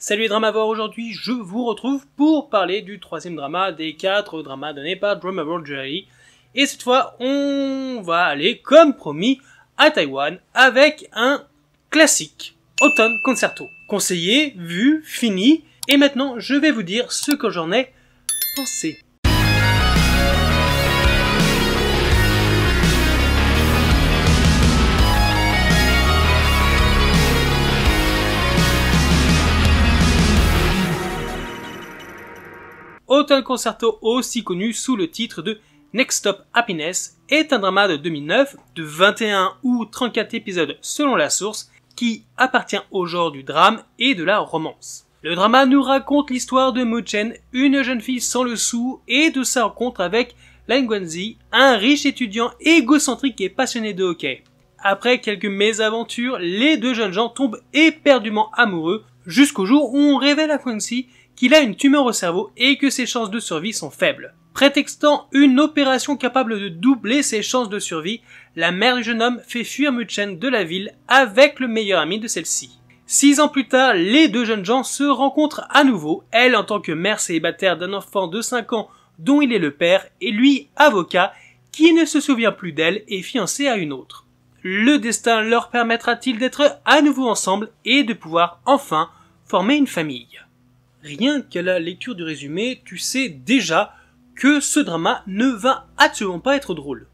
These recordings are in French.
Salut les Dramavores, aujourd'hui je vous retrouve pour parler du troisième drama des 4 dramas donnés par Dramaworld Jewelry. Et cette fois, on va aller, comme promis, à Taïwan avec un classique, Autumn Concerto. Conseillé, vu, fini, et maintenant je vais vous dire ce que j'en ai pensé. Autumn Concerto, aussi connu sous le titre de Next Stop Happiness, est un drama de 2009, de 21 ou 34 épisodes selon la source, qui appartient au genre du drame et de la romance. Le drama nous raconte l'histoire de Mo Chen, une jeune fille sans le sou, et de sa rencontre avec Lan Guanzi, un riche étudiant égocentrique et passionné de hockey. Après quelques mésaventures, les deux jeunes gens tombent éperdument amoureux, jusqu'au jour où on révèle à Guanzi qu'il a une tumeur au cerveau et que ses chances de survie sont faibles. Prétextant une opération capable de doubler ses chances de survie, la mère du jeune homme fait fuir Mo Chen de la ville avec le meilleur ami de celle-ci. 6 ans plus tard, les deux jeunes gens se rencontrent à nouveau, elle en tant que mère célibataire d'un enfant de 5 ans dont il est le père, et lui, avocat, qui ne se souvient plus d'elle et fiancé à une autre. Le destin leur permettra-t-il d'être à nouveau ensemble et de pouvoir enfin former une famille? Rien qu'à la lecture du résumé, tu sais déjà que ce drama ne va absolument pas être drôle.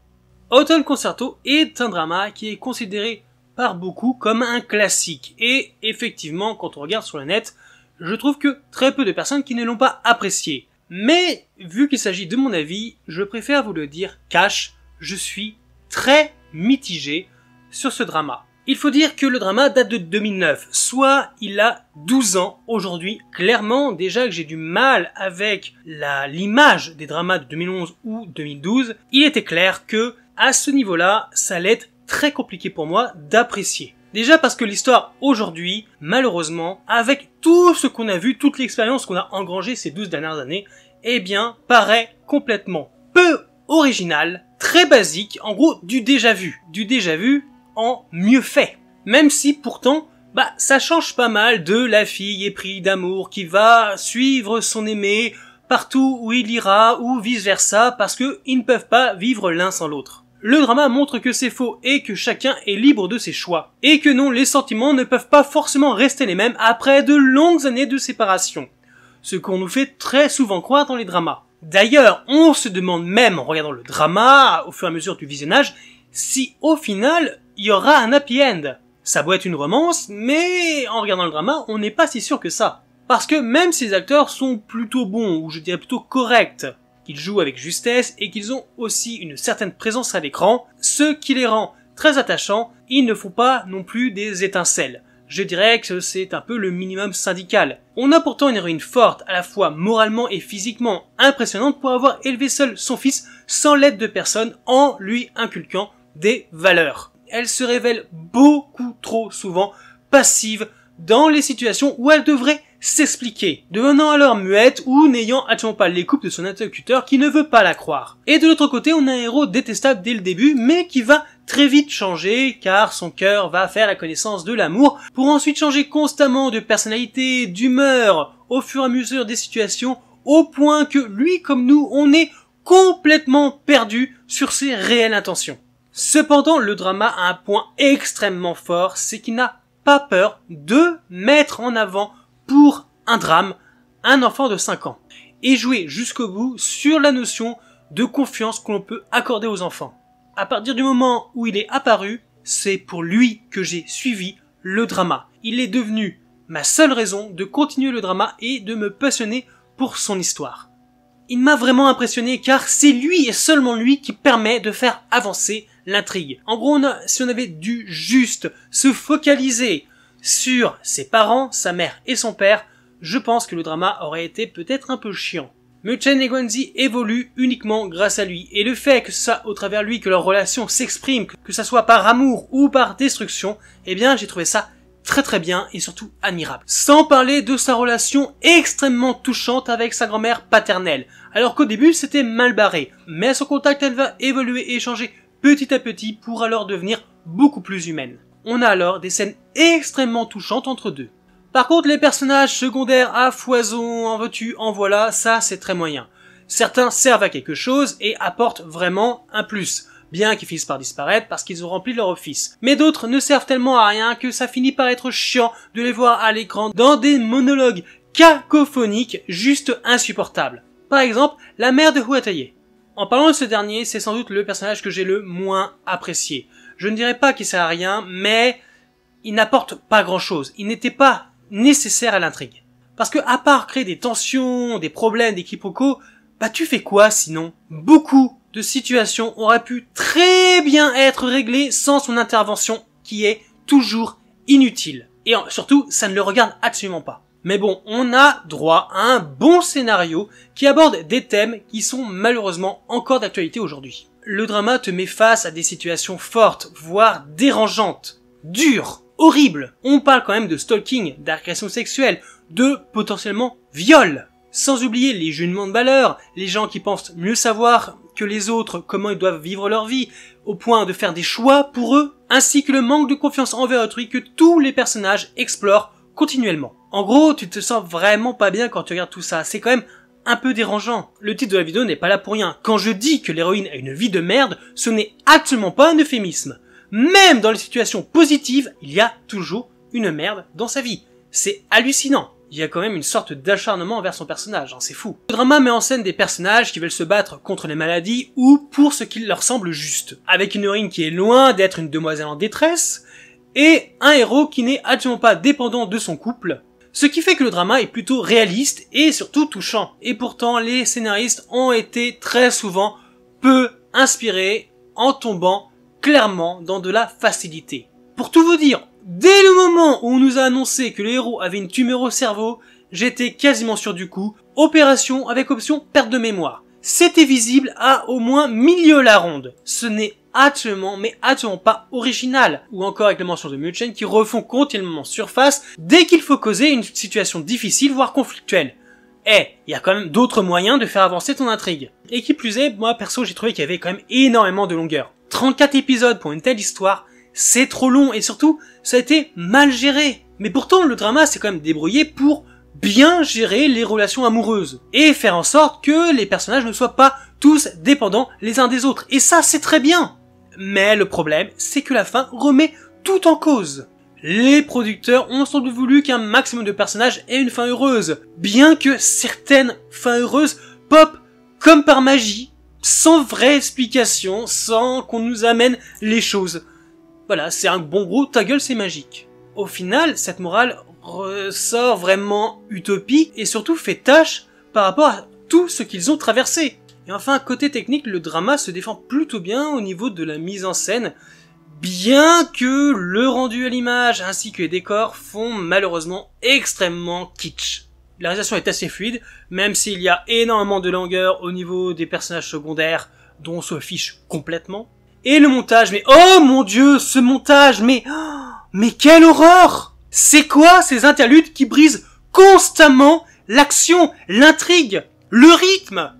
Autumn Concerto est un drama qui est considéré par beaucoup comme un classique. Et effectivement, quand on regarde sur le net, je trouve que très peu de personnes qui ne l'ont pas apprécié. Mais, vu qu'il s'agit de mon avis, je préfère vous le dire cash, je suis très mitigé sur ce drama. Il faut dire que le drama date de 2009, soit il a 12 ans aujourd'hui. Clairement, déjà que j'ai du mal avec l'image des dramas de 2011 ou 2012, il était clair que, à ce niveau-là, ça allait être très compliqué pour moi d'apprécier. Déjà parce que l'histoire aujourd'hui, malheureusement, avec tout ce qu'on a vu, toute l'expérience qu'on a engrangée ces 12 dernières années, eh bien, paraît complètement peu original, très basique, en gros, du déjà vu. Du déjà vu en mieux fait. Même si pourtant, ça change pas mal de la fille éprise d'amour qui va suivre son aimé partout où il ira ou vice versa parce que ils ne peuvent pas vivre l'un sans l'autre. Le drama montre que c'est faux et que chacun est libre de ses choix. Et que non, les sentiments ne peuvent pas forcément rester les mêmes après de longues années de séparation. Ce qu'on nous fait très souvent croire dans les dramas. D'ailleurs, on se demande même en regardant le drama, au fur et à mesure du visionnage, si au final, il y aura un happy end. Ça doit être une romance, mais en regardant le drama, on n'est pas si sûr que ça. Parce que même si les acteurs sont plutôt bons, ou je dirais plutôt corrects, qu'ils jouent avec justesse et qu'ils ont aussi une certaine présence à l'écran, ce qui les rend très attachants, ils ne font pas non plus des étincelles. Je dirais que c'est un peu le minimum syndical. On a pourtant une héroïne forte, à la fois moralement et physiquement impressionnante pour avoir élevé seul son fils sans l'aide de personne en lui inculquant des valeurs. Elle se révèle beaucoup trop souvent passive dans les situations où elle devrait s'expliquer, devenant alors muette ou n'ayant absolument pas l'écoute de son interlocuteur qui ne veut pas la croire. Et de l'autre côté, on a un héros détestable dès le début, mais qui va très vite changer, car son cœur va faire la connaissance de l'amour, pour ensuite changer constamment de personnalité, d'humeur, au fur et à mesure des situations, au point que lui comme nous, on est complètement perdu sur ses réelles intentions. Cependant, le drama a un point extrêmement fort, c'est qu'il n'a pas peur de mettre en avant pour un drame un enfant de 5 ans et jouer jusqu'au bout sur la notion de confiance que l'on peut accorder aux enfants. À partir du moment où il est apparu, c'est pour lui que j'ai suivi le drama. Il est devenu ma seule raison de continuer le drama et de me passionner pour son histoire. Il m'a vraiment impressionné car c'est lui et seulement lui qui permet de faire avancer l'intrigue. En gros, si on avait dû juste se focaliser sur ses parents, sa mère et son père, je pense que le drama aurait été peut-être un peu chiant. Mo Chen et Guanzi évoluent uniquement grâce à lui, et le fait que ce soit au travers de lui que leur relation s'exprime, que ça soit par amour ou par destruction, eh bien j'ai trouvé ça très bien et surtout admirable. Sans parler de sa relation extrêmement touchante avec sa grand-mère paternelle, alors qu'au début c'était mal barré, mais à son contact elle va évoluer et changer petit à petit pour alors devenir beaucoup plus humaine. On a alors des scènes extrêmement touchantes entre deux. Par contre, les personnages secondaires à foison, en veux-tu, en voilà, ça c'est très moyen. Certains servent à quelque chose et apportent vraiment un plus, bien qu'ils finissent par disparaître parce qu'ils ont rempli leur office. Mais d'autres ne servent tellement à rien que ça finit par être chiant de les voir à l'écran dans des monologues cacophoniques juste insupportables. Par exemple, la mère de Huataye. En parlant de ce dernier, c'est sans doute le personnage que j'ai le moins apprécié. Je ne dirais pas qu'il sert à rien, mais il n'apporte pas grand-chose. Il n'était pas nécessaire à l'intrigue. Parce que à part créer des tensions, des problèmes, des quiproquos, bah tu fais quoi sinon? Beaucoup de situations auraient pu très bien être réglées sans son intervention qui est toujours inutile. Et surtout, ça ne le regarde absolument pas. Mais bon, on a droit à un bon scénario qui aborde des thèmes qui sont malheureusement encore d'actualité aujourd'hui. Le drama te met face à des situations fortes, voire dérangeantes, dures, horribles. On parle quand même de stalking, d'agression sexuelle, de potentiellement viol. Sans oublier les jugements de valeur, les gens qui pensent mieux savoir que les autres comment ils doivent vivre leur vie, au point de faire des choix pour eux, ainsi que le manque de confiance envers autrui que tous les personnages explorent continuellement. En gros, tu te sens vraiment pas bien quand tu regardes tout ça, c'est quand même un peu dérangeant. Le titre de la vidéo n'est pas là pour rien. Quand je dis que l'héroïne a une vie de merde, ce n'est absolument pas un euphémisme. Même dans les situations positives, il y a toujours une merde dans sa vie. C'est hallucinant. Il y a quand même une sorte d'acharnement envers son personnage, hein, c'est fou. Le drama met en scène des personnages qui veulent se battre contre les maladies ou pour ce qui leur semble juste. Avec une héroïne qui est loin d'être une demoiselle en détresse, et un héros qui n'est absolument pas dépendant de son couple, ce qui fait que le drama est plutôt réaliste et surtout touchant. Et pourtant, les scénaristes ont été très souvent peu inspirés en tombant clairement dans de la facilité. Pour tout vous dire, dès le moment où on nous a annoncé que le héros avait une tumeur au cerveau, j'étais quasiment sûr du coup, opération avec option perte de mémoire. C'était visible à au moins milieu la ronde. Ce n'est absolument pas original. Ou encore avec les mentions de Muchen qui refont continuellement surface dès qu'il faut causer une situation difficile voire conflictuelle. Il y a quand même d'autres moyens de faire avancer ton intrigue. Et qui plus est, moi perso j'ai trouvé qu'il y avait quand même énormément de longueur. 34 épisodes pour une telle histoire, c'est trop long et surtout, ça a été mal géré. Mais pourtant, le drama s'est quand même débrouillé pour bien gérer les relations amoureuses et faire en sorte que les personnages ne soient pas tous dépendants les uns des autres. Et ça, c'est très bien. Mais le problème, c'est que la fin remet tout en cause. Les producteurs ont sans doute voulu qu'un maximum de personnages aient une fin heureuse, bien que certaines fins heureuses pop comme par magie, sans vraie explication, sans qu'on nous amène les choses. Voilà, c'est un bon gros ta gueule c'est magique. Au final, cette morale ressort vraiment utopique et surtout fait tâche par rapport à tout ce qu'ils ont traversé. Et enfin, côté technique, le drama se défend plutôt bien au niveau de la mise en scène, bien que le rendu à l'image ainsi que les décors font malheureusement extrêmement kitsch. La réalisation est assez fluide, même s'il y a énormément de longueur au niveau des personnages secondaires dont on se fiche complètement. Et le montage, mais oh mon dieu, ce montage, mais quelle horreur! C'est quoi ces interludes qui brisent constamment l'action, l'intrigue, le rythme?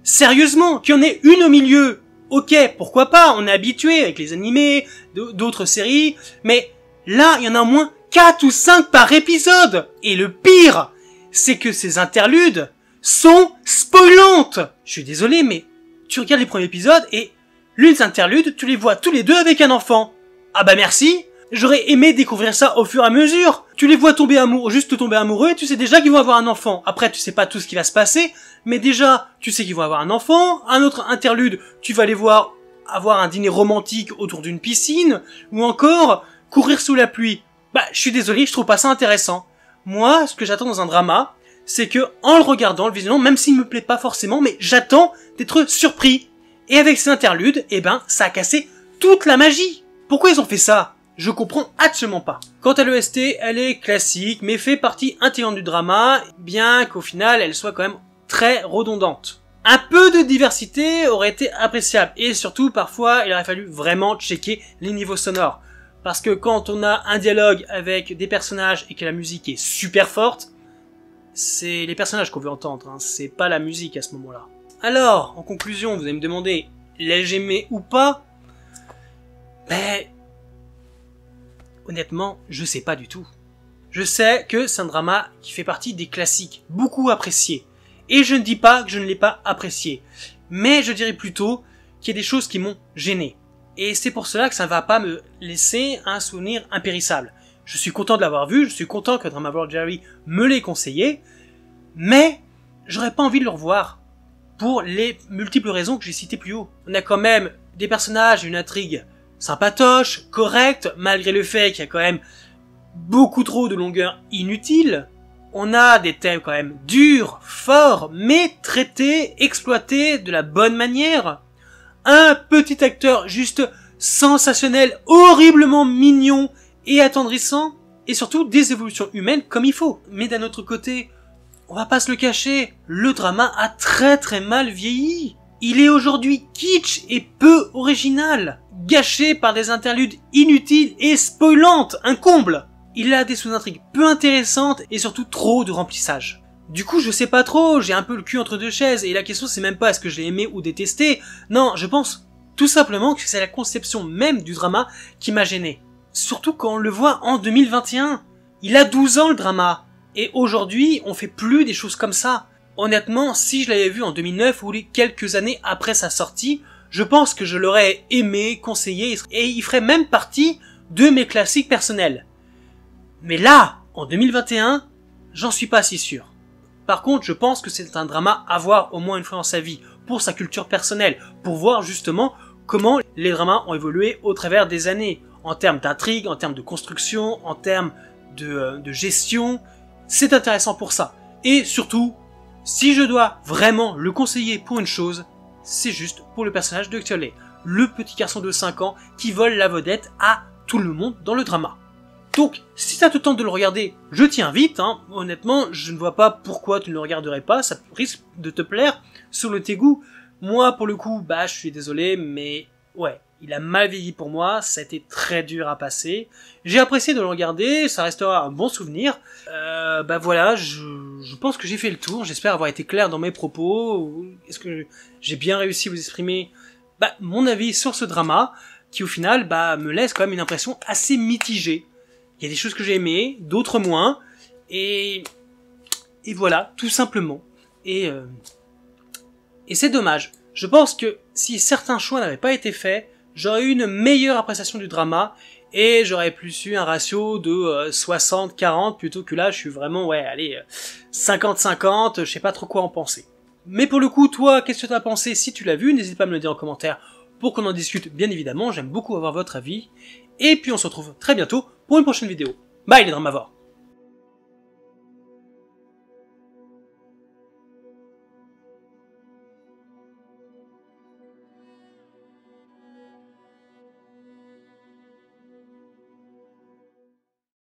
Sérieusement, qu'il y en ait une au milieu, ok, pourquoi pas, on est habitué avec les animés, d'autres séries, mais là, il y en a au moins 4 ou 5 par épisode. Et le pire, c'est que ces interludes sont spoilantes. Je suis désolé, mais tu regardes les premiers épisodes et les interludes, tu les vois tous les deux avec un enfant. Ah bah merci, j'aurais aimé découvrir ça au fur et à mesure. Tu les vois tomber amoureux, juste tomber amoureux et tu sais déjà qu'ils vont avoir un enfant. Après, tu sais pas tout ce qui va se passer, mais déjà, tu sais qu'ils vont avoir un enfant. Un autre interlude, tu vas les voir avoir un dîner romantique autour d'une piscine, ou encore courir sous la pluie. Bah, je suis désolé, je trouve pas ça intéressant. Moi, ce que j'attends dans un drama, c'est que, en le regardant, le visuellement, même s'il me plaît pas forcément, mais j'attends d'être surpris. Et avec ces interludes, ça a cassé toute la magie. Pourquoi ils ont fait ça? Je comprends absolument pas. Quant à l'OST, elle est classique, mais fait partie intégrante du drama, bien qu'au final, elle soit quand même très redondante. Un peu de diversité aurait été appréciable, et surtout, parfois, il aurait fallu vraiment checker les niveaux sonores. Parce que quand on a un dialogue avec des personnages et que la musique est super forte, c'est les personnages qu'on veut entendre, hein, c'est pas la musique à ce moment-là. Alors, en conclusion, vous allez me demander, l'ai-je aimé ou pas? Ben, honnêtement, je sais pas du tout. Je sais que c'est un drama qui fait partie des classiques, beaucoup appréciés. Et je ne dis pas que je ne l'ai pas apprécié. Mais je dirais plutôt qu'il y a des choses qui m'ont gêné. Et c'est pour cela que ça ne va pas me laisser un souvenir impérissable. Je suis content de l'avoir vu, je suis content que Drama World Diary me l'ait conseillé, mais j'aurais pas envie de le revoir pour les multiples raisons que j'ai citées plus haut. On a quand même des personnages et une intrigue sympatoche, correcte, malgré le fait qu'il y a quand même beaucoup trop de longueur inutile. On a des thèmes quand même durs, forts, mais traités, exploités de la bonne manière. Un petit acteur juste sensationnel, horriblement mignon et attendrissant, et surtout des évolutions humaines comme il faut. Mais d'un autre côté, on va pas se le cacher, le drama a très mal vieilli. Il est aujourd'hui kitsch et peu original, gâché par des interludes inutiles et spoilantes, un comble. Il a des sous-intrigues peu intéressantes et surtout trop de remplissage. Du coup, je sais pas trop, j'ai un peu le cul entre deux chaises, et la question c'est même pas est-ce que je l'ai aimé ou détesté, non, je pense tout simplement que c'est la conception même du drama qui m'a gêné. Surtout quand on le voit en 2021. Il a 12 ans le drama. Et aujourd'hui, on fait plus des choses comme ça. Honnêtement, si je l'avais vu en 2009 ou quelques années après sa sortie, je pense que je l'aurais aimé, conseillé, et il ferait même partie de mes classiques personnels. Mais là, en 2021, j'en suis pas si sûr. Par contre, je pense que c'est un drama à voir au moins une fois dans sa vie, pour sa culture personnelle, pour voir justement comment les dramas ont évolué au travers des années, en termes d'intrigue, en termes de construction, en termes de gestion. C'est intéressant pour ça. Et surtout, si je dois vraiment le conseiller pour une chose, c'est juste pour le personnage de Xiaolei, le petit garçon de 5 ans qui vole la vedette à tout le monde dans le drama. Donc, si ça te tente de le regarder, je t'y invite, honnêtement, je ne vois pas pourquoi tu ne le regarderais pas, ça risque de te plaire, selon tes goûts. Moi, pour le coup, je suis désolé, mais ouais, il a mal vieilli pour moi, ça a été très dur à passer. J'ai apprécié de le regarder, ça restera un bon souvenir. Voilà, je pense que j'ai fait le tour, j'espère avoir été clair dans mes propos. Est-ce que j'ai bien réussi à vous exprimer mon avis sur ce drama, qui au final me laisse quand même une impression assez mitigée. Il y a des choses que j'ai aimées, d'autres moins, et voilà, tout simplement. Et c'est dommage. Je pense que si certains choix n'avaient pas été faits, j'aurais eu une meilleure appréciation du drama, et j'aurais plus eu un ratio de 60-40, plutôt que là, je suis vraiment, 50-50, je sais pas trop quoi en penser. Mais pour le coup, toi, qu'est-ce que tu as pensé si tu l'as vu? N'hésite pas à me le dire en commentaire pour qu'on en discute, bien évidemment, j'aime beaucoup avoir votre avis. Et puis on se retrouve très bientôt pour une prochaine vidéo. Bye les Dramavores!